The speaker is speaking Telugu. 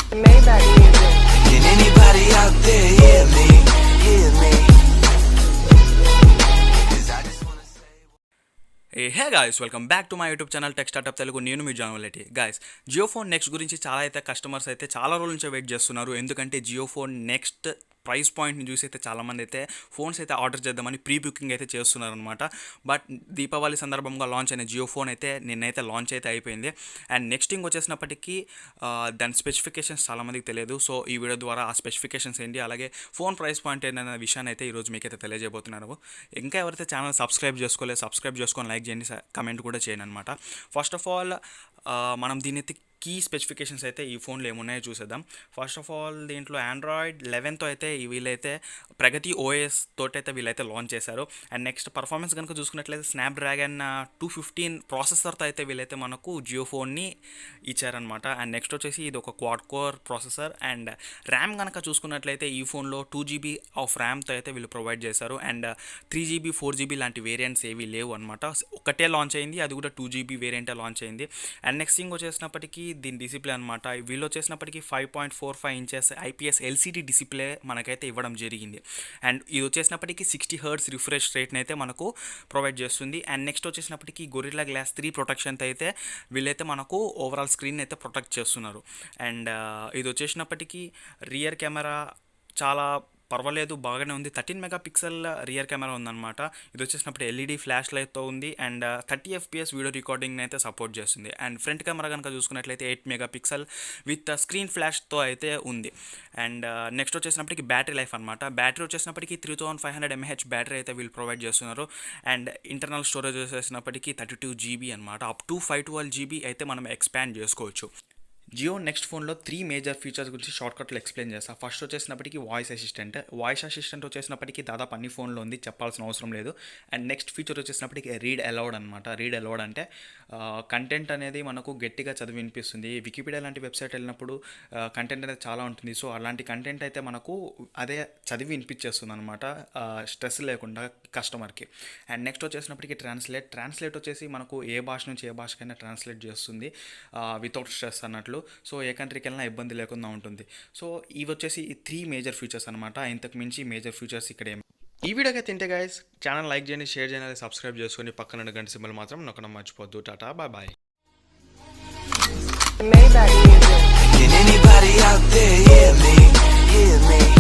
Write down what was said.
Maybach music. Can anybody out there hear me? Hear me? 'Cause I just wanna say. Hey guys, welcome back to my YouTube channel tech startup Telugu. నేను మీ జాన్వలిటీ. గాయస్, జియో ఫోన్ నెక్స్ట్ గురించి చాలా అయితే కస్టమర్స్ అయితే చాలా రోజుల నుంచి వెయిట్ చేస్తున్నారు. ఎందుకంటే జియో ఫోన్ నెక్స్ట్ ప్రైస్ పాయింట్ని చూసి అయితే చాలామంది అయితే ఫోన్స్ అయితే ఆర్డర్ చేద్దామని ప్రీ బుకింగ్ అయితే చేస్తున్నారు అనమాట. బట్ దీపావళి సందర్భంగా లాంచ్ అయిన జియో ఫోన్ అయితే నిన్నైతే లాంచ్ అయితే అయిపోయింది. అండ్ నెక్స్ట్ థింగ్ వచ్చేసినప్పటికీ దాని స్పెసిఫికేషన్స్ చాలామందికి తెలియదు. సో ఈ వీడియో ద్వారా ఆ స్పెసిఫికేషన్స్ ఏంటి, అలాగే ఫోన్ ప్రైస్ పాయింట్ ఏంటనే విషయాన్ని అయితే ఈరోజు మీకైతే తెలియజేయబోతున్నారు. ఇంకా ఎవరైతే ఛానల్ సబ్స్క్రైబ్ చేసుకోలేదు, సబ్స్క్రైబ్ చేసుకొని లైక్ చేయండి, కమెంట్ కూడా చేయండి అనమాట. ఫస్ట్ ఆఫ్ ఆల్ మనం దీని అయితే కీ స్పెసిఫికేషన్స్ అయితే ఈ ఫోన్లో ఏమున్నాయో చూసేద్దాం. ఫస్ట్ ఆఫ్ ఆల్ దీంట్లో ఆండ్రాయిడ్ 11తో అయితే వీళ్ళైతే ప్రగతి ఓఎస్ తోటైతే వీళ్ళైతే లాంచ్ చేశారు. అండ్ నెక్స్ట్ పర్ఫార్మెన్స్ కనుక చూసుకున్నట్లయితే స్నాప్డ్రాగన్ 215 ప్రాసెసర్తో అయితే వీళ్ళైతే మనకు జియో ఫోన్ని ఇచ్చారనమాట. అండ్ నెక్స్ట్ వచ్చేసి ఇది ఒక quad core processor. And RAM కనుక చూసుకున్నట్లయితే ఈ ఫోన్లో 2GB ఆఫ్ ర్యామ్తో అయితే వీళ్ళు ప్రొవైడ్ చేశారు. అండ్ 3GB 4GB లాంటి వేరియంట్స్ ఏవి లేవు అనమాట. ఒకటే లాంచ్ అయింది, అది కూడా 2GB వేరియంటే లాంచ్ అయింది. అండ్ నెక్స్ట్ థింగ్ వచ్చేసినప్పటికీ దీని డిస్ప్లే అనమాట. వీళ్ళు వచ్చేసినప్పటికీ 5.45 ఇంచెస్ IPS LCD డిస్ప్లే మనకైతే ఇవ్వడం జరిగింది. అండ్ ఇది వచ్చేసినప్పటికీ 60 Hz రిఫ్రెష్ రేట్ని అయితే మనకు ప్రొవైడ్ చేస్తుంది. అండ్ నెక్స్ట్ వచ్చేసినప్పటికీ గొరిల్లా గ్లాస్ 3 ప్రొటెక్షన్తో అయితే వీళ్ళైతే మనకు ఓవరాల్ స్క్రీన్ అయితే ప్రొటెక్ట్ చేస్తున్నారు. అండ్ ఇది వచ్చేసినప్పటికీ రియర్ కెమెరా చాలా పర్వాలేదు, బాగానే ఉంది. 13 మెగాపిక్సెల్ రియర్ కెమెరా ఉందన్నమాట. ఇది వచ్చేసినప్పుడు LED ఫ్లాష్ లైట్తో ఉంది. అండ్ 30 FPS వీడియో రికార్డింగ్ని అయితే సపోర్ట్ చేస్తుంది. అండ్ ఫ్రంట్ కెమెరా కనుక చూసుకున్నట్లయితే 8 మెగాపిక్సెల్ విత్ స్క్రీన్ ఫ్లాష్తో అయితే ఉంది. అండ్ నెక్స్ట్ వచ్చేసినప్పటికీ బ్యాటరీ లైఫ్ అనమాట. బ్యాటరీ వచ్చేసినప్పటికీ 3500 mAh బ్యాటరీ అయితే వీళ్ళు ప్రొవైడ్ చేస్తున్నారు. అండ్ ఇంటర్నల్ స్టోరేజ్ వచ్చేసినప్పటికీ 32GB అనమాట. అప్ టు 512GB అయితే మనం ఎక్స్పాండ్ చేసుకోవచ్చు. జియో నెక్స్ట్ ఫోన్లో 3 మేజర్ ఫీచర్స్ గురించి షార్ట్కట్లో ఎక్స్ప్లెయిన్ చేస్తాను. ఫస్ట్ వచ్చేసినప్పటికీ వాయిస్ అసిస్టెంట్ వచ్చేసినప్పటికీ దాదాపు అన్ని ఫోన్లో ఉంది, చెప్పాల్సిన అవసరం లేదు. అండ్ నెక్స్ట్ ఫీచర్ వచ్చేసినప్పటికీ రీడ్ అలౌడ్ అనమాట. రీడ్ అలౌడ్ అంటే కంటెంట్ అనేది మనకు గట్టిగా చదివి వినిపిస్తుంది. వికీపీడియా లాంటి వెబ్సైట్ వెళ్ళినప్పుడు కంటెంట్ అనేది చాలా ఉంటుంది. సో అలాంటి కంటెంట్ అయితే మనకు అదే చదివి వినిపించేస్తుంది అనమాట, స్ట్రెస్ లేకుండా కస్టమర్కి. అండ్ నెక్స్ట్ వచ్చేసినప్పటికీ ట్రాన్స్లేట్ వచ్చేసి మనకు ఏ భాష నుంచి ఏ భాషకైనా ట్రాన్స్లేట్ చేస్తుంది వితౌట్ స్ట్రెస్ అన్నట్లు. సో ఏ కంట్రీకి వెళ్ళినా ఇబ్బంది లేకుండా ఉంటుంది. సో ఇవి వచ్చేసి 3 మేజర్ ఫీచర్స్ అనమాట. ఇంతకు మించి మేజర్ ఫీచర్స్ ఇక్కడ ఏమి. ఈ వీడియోకి తింటే గైస్ ఛానల్ లైక్ చేయండి, షేర్ చేయండి, సబ్స్క్రైబ్ చేసుకొని పక్కన గంట సింబల్ మాత్రం నొక్కడం మర్చిపోద్దు. Tata, bye. Maybach music. Can anybody out there hear me? Hear me?